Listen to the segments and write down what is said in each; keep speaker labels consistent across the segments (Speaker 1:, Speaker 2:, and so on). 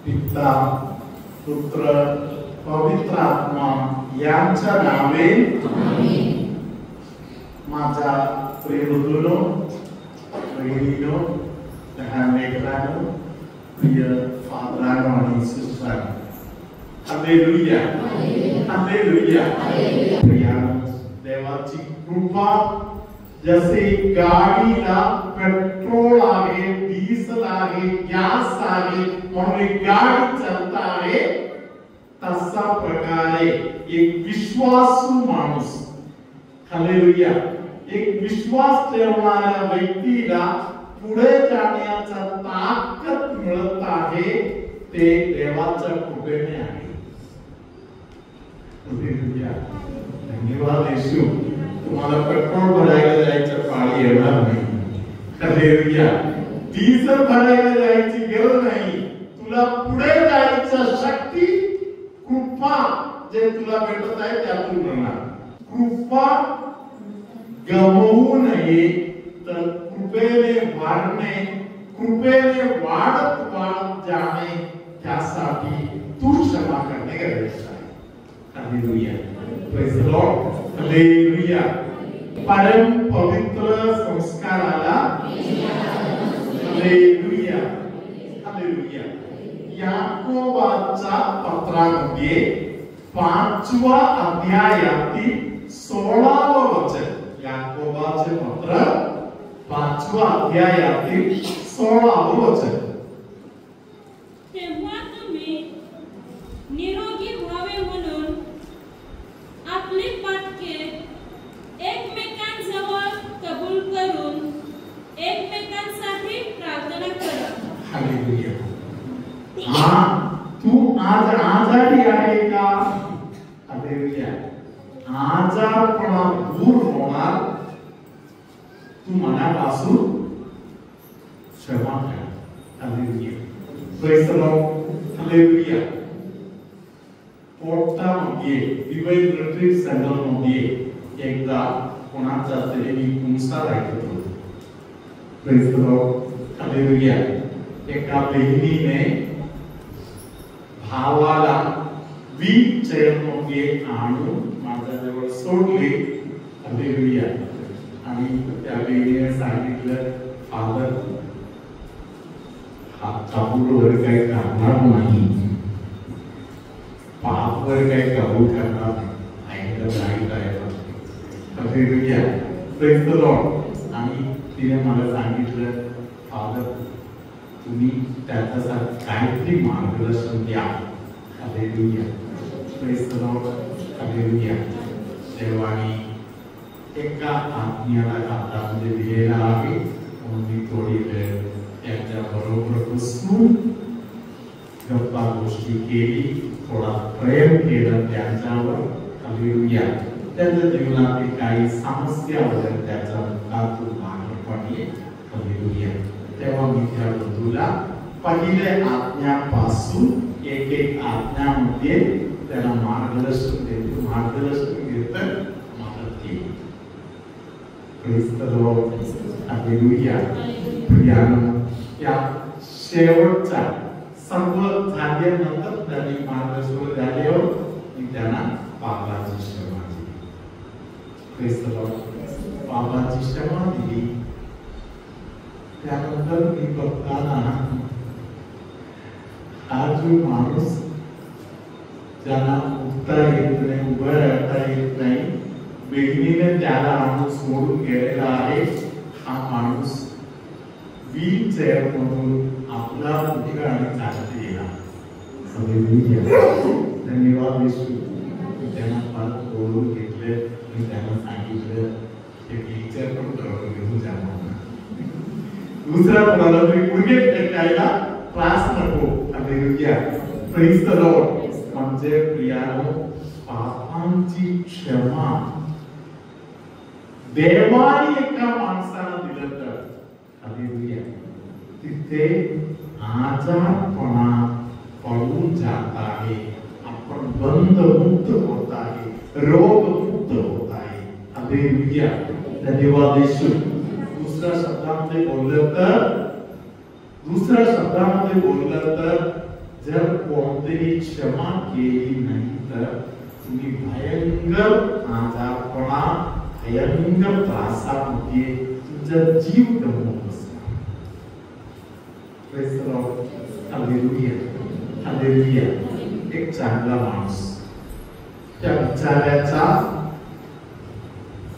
Speaker 1: पिता पुत्र पवित्र आत्मा यांच्या नावे आमेन. माझा प्रिय बंधूंनो, बहिणींनो, लहान लेकरांनो, प्रिय फादरांनो आणि सिस्टरांनो, हालेलुया हालेलुया. देवाची कृपा जसे गाडीला पेट्रोल आहे, डीझल आहे, गॅस आहे म्हणून गाडी चालत आहे, तसा प्रकारे एक विश्वासू माणूस, हालेलुया, एक विश्वास ठेवणाऱ्या व्यक्तीला पुढे जाण्याचा ताकद मिळत आहे, ते देवाच्या कृपेने आहे. धन्यवाद येशू. तुम्हाला पेट्रोल भरायला जायचं पाळी येणार नाही, हालेलुया. डिझेल भरायला जायची गरज नाही. तुला पुढे जायचं शक्ती, कृपा जे तुला भेटत आहे त्यातून मिळणार. कृपा गमवू नये, तर कृपेने वाढणे, कृपेने वाढत वाढत जाणे, त्यासाठी तू क्षमा करणे गरजेचं आहे. Hallelujah. Praise the lord. Hallelujah. परम पवित्र संस्काराला हालेलुया हालेलुया. याकोबाच्या पत्रामध्ये 5व्या अध्यायातील 16वे वचन. याकोबाचे पत्र 5व्या अध्यायातील 16वे वचन.
Speaker 2: तेव्हा तुम्ही निरोगी व्हावे म्हणून आपली पातके एकमेकांजवळ कबूल करून एकमेकांसाठी प्रार्थना करा.
Speaker 1: हालेलुया. तू आज आजारी आहे का? हालेलुया. आजारपणा दूर होणार, तू मनापासून क्षमा कर. Hallelujah. Praise the lord. Hallelujah. पोटामध्ये डिवाइन रिट्रीट सेंटर मध्ये एकदा कोणाचा तरी मी कुंसा राहिलो होतो. Praise the lord. हालेलुया. एका बहिणीने भावाला व्हीलचेअर मध्ये आणून माझ्याजवळ सोडले. हालेलुया. आणि त्या बहिणीने सांगितलं, फादर हा चाबूवर काही करणार नाही, पापवर काही कबूल करणार नाही. हालेलुया. Praise the Lord. आणि तिने मला सांगितलं, फादर तुम्ही त्याच्यासाठी काहीतरी मार्गदर्शन द्या. Hallelujah. Praise the lord. Hallelujah. देवाने एका आत्म्याला कात्रामध्ये दिलेला आहे, म्हणून मी थोडी वेळ त्यांच्या बरोबर बसून गप्पा गोष्टी केली, थोडा प्रेम केलं त्यांच्यावर. हालेलुया. त्यांच्या जीवनातील काही समस्या वगैरे त्याच्या मुखातून बाहेर पडले. हालेलुया. तेव्हा मी त्या बंधूला पहिले आज्ञापासून एक एक आज्ञामध्ये त्याला मार्गदर्शन देतो, मार्गदर्शन घेत मदत केली. Praise the lord. हालेलुया. प्रियानो, या शेवटचा सर्व झाल्यानंतर त्यांनी मार्गदर्शन झाल्यावर मी त्यांना बाबाची क्षमा दिली. Praise the lord. बाबाची क्षमा दिली. त्यानंतर मी बघताना हा जो माणूस ज्याला उठता येत नाही, उभं राहता येत नाही, बहिणीने त्याला आणून सोडून गेलेला आहे, हा माणूस व्हीलचेअर मधून आपला उठला आणि चालत गेला. धन्यवाद येशू. त्यांना परत बोलून घेतले आणि त्यांना सांगितलं की व्हीलचेअर पण करून घेऊन जाणार, दुसऱ्या कोणाला तरी गुडघे टेकायला त्रास नको. हालेलुया. Praise the Lord. म्हणजे प्रियानो, पापांची क्षमा देवाने एका माणसाला दिलं तर, हालेलुया, तिथे आजारपणा पळून जात आहे, आपण बंधमुक्त होत आहे, रोगमुक्त होत आहे. हालेलुया. धन्यवाद येशू. दुसऱ्या शब्दामध्ये बोललं तर जर कोणतीही क्षमा केली नाही तर तुम्ही भयंकर आजारपणा, भयंकर त्रासामध्ये तुमचा जीव गमावू बसला. Praise the lord. Hallelujah, hallelujah. एक चांगला माणूस त्या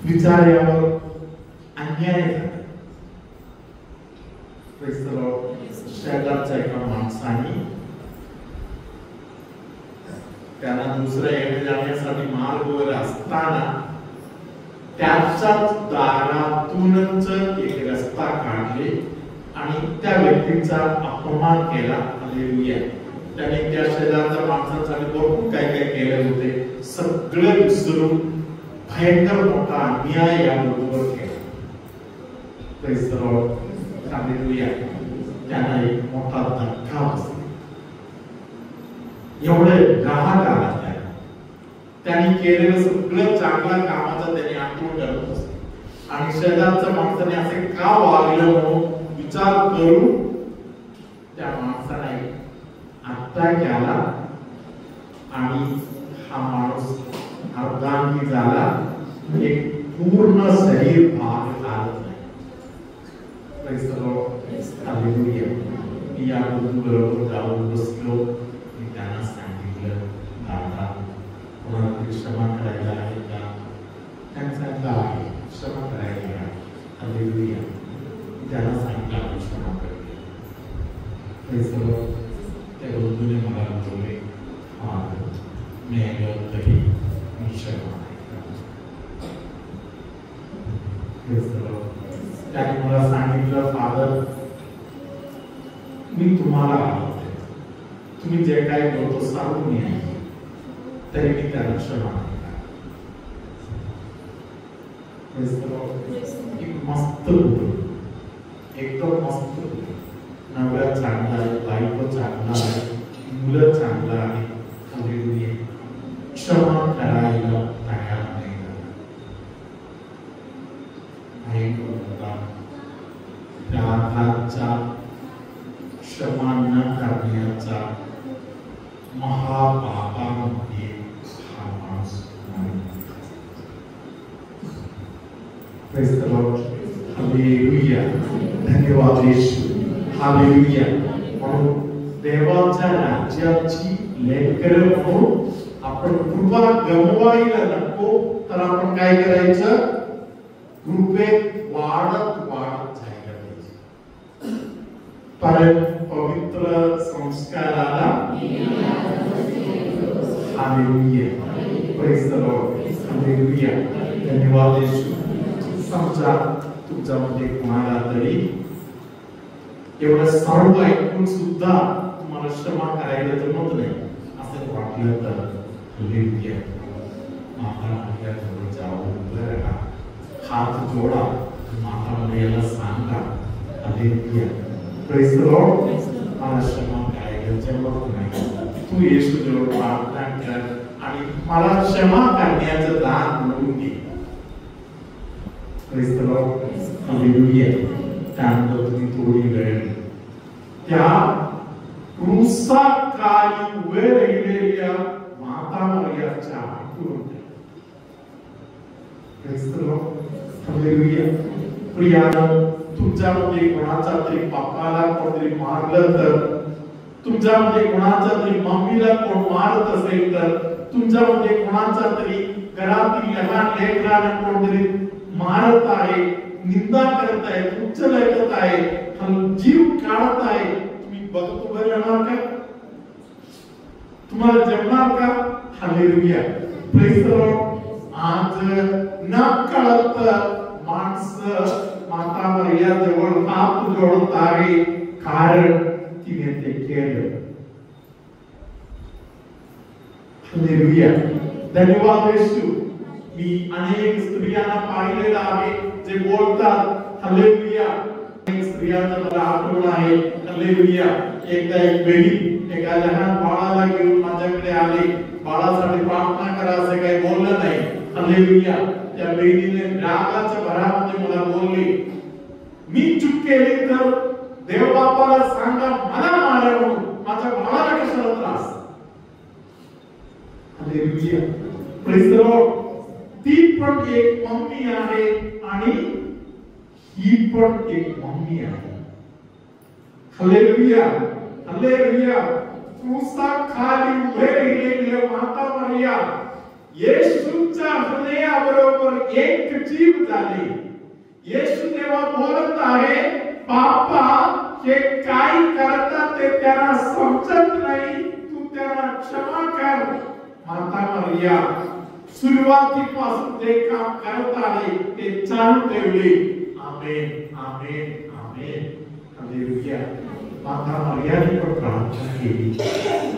Speaker 1: विचारावर अन्याय झाला. Praise the Lord. शेजारच्या एका माणसाने त्यांना दुसऱ्या जाण्यासाठी मार्गावर असताना त्याच्याच दारातूनच एक रस्ता काढले आणि त्या व्यक्तीचा अपमान केला. हालेलुया. त्याने त्या शेजारच्या माणसांसाठी भरपूर काय काय केले होते, सगळं विसरून भयंकर मोठा अन्याय या लोकांवर केला. Praise the lord. हालेलुया. त्यांना एक मोठा धक्का बसला. एवढे राग आला त्यांनी केलेलं सगळं चांगल्या कामाचा त्यांनी आठवण करत असते आणि शेजारच्या माणसाने असे का वागलं म्हणून विचार करून त्या माणसाने अटॅक केला आणि हा माणूस अर्धांगी झाला. एक पूर्ण शरीर भाग झाला नाही. Praise the lord. हालेलुया. मी या बरोबर जाऊन बसलो. मी त्यांना सांगितलं, दादा कोणाला तरी क्षमा करायला आहे का? त्यांनी सांगितलं आहे, क्षमा करायला आहे. हालेलुया. त्यांना सांगितलं आपण क्षमा करते. Praise the Lord. त्या बंधूने मला बोलले, हा मी तरी मी क्षमा त्याने मला सांगितलं, फादर मी तुम्हाला आवडते, तुम्ही जे काही बोलतो सांगून या, तरी मी त्याला क्षमा मस्त एकदम मस्त. नवरा चांगला आहे, बायको चांगला आहे, मुलं चांगला आहे. हालेलुया. क्षमा करायला तयार नाही. राधाचा क्षमा न करण्याचा महापापामध्ये हा माणूस हालेलुया. धन्यवाद येशू. हालेलुया. म्हणून देवाच्या राज्याची लेकर म्हणून आपण कृपा गमवायला नको, तर आपण काय करायचं? कृपेत वाढत जायला पाहिजे. परम पवित्र संस्काराला hallelujah. Praise the lord. Hallelujah. धन्यवाद येशू. समजा तुमच्यामध्ये कोणाला तरी एवढं सर्व ऐकून सुद्धा तुम्हाला क्षमा करायला जमत नाही असं वाटलं तर हालेलुया. माता जवळ जाऊन उभं राहा, हात जोडा, माता मला सांगा, हालेलुया. Praise the Lord. मला क्षमा करायला जमत नाही, तू येशू जवळ प्रार्थना कर आणि मला क्षमा करण्याचं दान मिळवून घे. Praise the lord. हालेलुया. त्यानंतर तुम्ही थोडी वेळ त्या क्रूसाखाली उभे राहिलेल्या माता मरियाच्या आठवण घ्या. Praise the lord. हालेलुया. प्रियानो, तुमच्यामध्ये कोणाचा तरी बापाला कोणतरी मारलं तर, तुमच्यामध्ये कोणाच्या तरी मम्मीला कोण मारत असेल तर, तुमच्यामध्ये कोणाचा तरी घरातील लहान लेकराला कोणतरी मारत आहे, निंदा करत आहे, उच्च लेखत आहे, जीव काढत आहे, तुम्ही बघत उभे राहणार का? तुम्हाला जमणार का? हालेलुया. Praise the Lord. आज नकळत माणसं माता मरिया जवळ हात जोडत आहे, कारण तिने ते केलं. हालेलुया. धन्यवाद येशू. मी अनेक स्त्रियांना पाहिलेलं आहे जे बोलतात. हालेलुया. अनेक स्त्रियांना मला आठवण आहे. हालेलुया. एकदा एक बहीण एका लहान बाळाला घेऊन माझ्याकडे आली. बाळासाठी प्रार्थना करा असे काही बोललं नाही. हालेलुया. त्या बहिणीने रागाच्या भरामध्ये मला बोलली, मी चूक केली तर देव बापाला सांगा मला मारा म्हणून. माझ्या बाळाला कशाला त्रास. Hallelujah, praise the Lord. ती पण एक मम्मी आहे आणि ही पण एक मम्मी आहे. Hallelujah, hallelujah. क्रूसाखाली उभे राहिलेल्या माता मरिया येशूच्या हृदयाबरोबर एक जीव झाले. येशू तेव्हा बोलत आहे, बापा हे काय करतात ते त्यांना समजत नाही, तू त्यांना क्षमा कर. माता मरिया सुरुवातीपासून ते काम करत आले, ते चालू ठेवले. आमेन, आमेन, आमेन. हालेलुया. माता मरियाने पण प्रार्थना केली,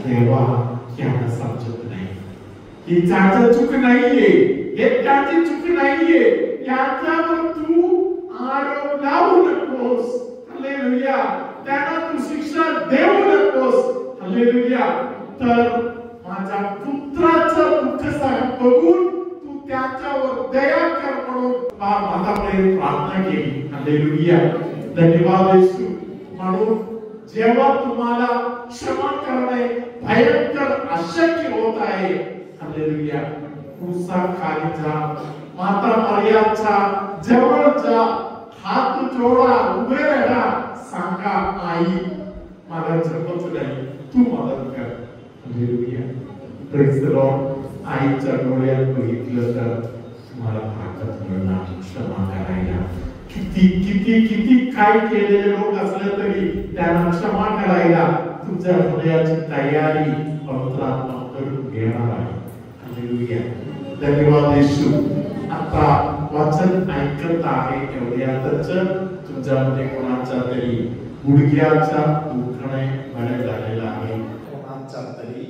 Speaker 1: देवा यांना समजत नाही, ही त्याचं चूक नाहीये, हे त्याची चूक नाहीये, याच्यावर तू आरोप लावू नकोस. हालेलुया. त्यांना तू शिक्षा देऊ नकोस. हालेलुया. तर माझ्या पुत्राचं दुःख बघून तू त्याच्यावर दया कर म्हणून माताकडे प्रार्थना केली. हालेलुया. धन्यवाद येशू. म्हणून जेव्हा तुम्हाला क्षमा करणे भयंकर अशक्य होत आहे, हालेलुया, क्रूसाखाली जा, माता मरियाच्या जवळ जा, हात जोडा, उभे राहा, सांगा, आई मला जमत नाही, तू मदत कर. Hallelujah, praise the Lord. आईच्या डोळ्यात बघितलं तर तुम्हाला ताकद मिळणार क्षमा करायला. किती किती किती काय केलेले लोक असले तरी त्यांना क्षमा करायला तुमच्या हृदयाची तयारी पवित्र आत्मा करून घेणार आहे. हालेलुया. धन्यवाद येशू. आता वचन ऐकत आहे एवढ्यातच तुमच्यामध्ये कोणाच्या तरी गुडघ्याचा दुखणे बरे झालेला आहे,
Speaker 3: कोणाच्या तरी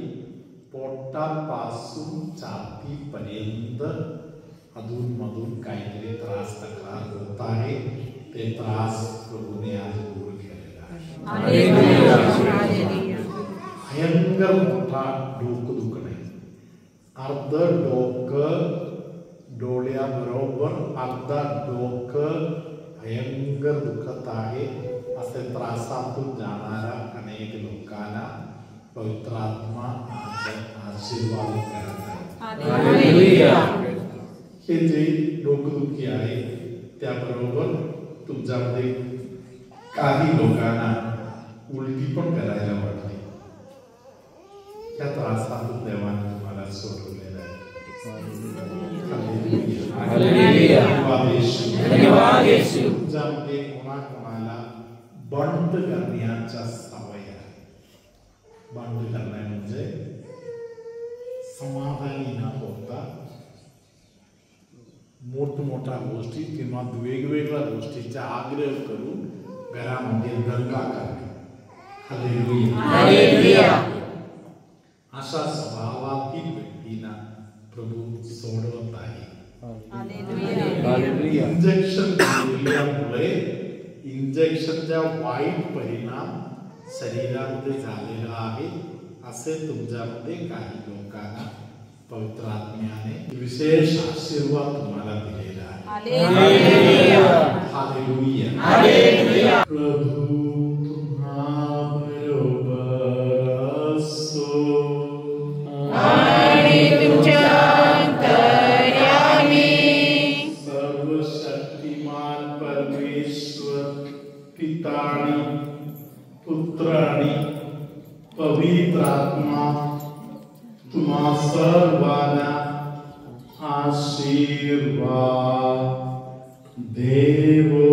Speaker 3: पोटापासून छातीपर्यंत अधून मधून काहीतरी त्रास तक्रार होत आहे, ते त्रास प्रभूने आज दूर केलेला आहे. भयंकर मोठा डोकं दुखणे, अर्ध डोकं डोळ्याबरोबर अर्धा डोकं भयंकर दुखत आहे, असे त्रासातून जाणाऱ्या अनेक लोकांना पवित्र आत्मा आशीर्वाद करत आहे. हे जे डोकदुखी आहे त्याबरोबर तुमच्यामध्ये काही लोकांना उलटी पण करायला वाटते, त्या त्रासातून देवाने तुम्हाला सोडवलेलं आहे. तुमच्यामध्ये कोणाकोणाला बंद करण्याच्या सवय आहे. बंद करणे म्हणजे समाधानी न होता मोठमोठ्या गोष्टी किंवा वेगवेगळ्या गोष्टीचा आग्रह करून घरामध्ये दंगा करणे. हालेलुया. अशा स्वभावातील व्यक्तीला प्रभू सोडवत आहे. इंजेक्शन दिल्यामुळे इंजेक्शनचा वाईट परिणाम शरीरामध्ये झालेला आहे, असे तुमच्यामध्ये काही लोकांना पवित्र आत्म्याने विशेष आशीर्वाद तुम्हाला दिलेला आहे. हालेलुया. हालेलुया. प्रभू तुम्हाबरोबर असो आणि तुमच्या अंतर्यामी. सर्वशक्तिमान परमेश्वर पिता आणि पुत्र आणि पवित्र आत्मा तुम्हा सर्वांना आशीर्वाद देवो.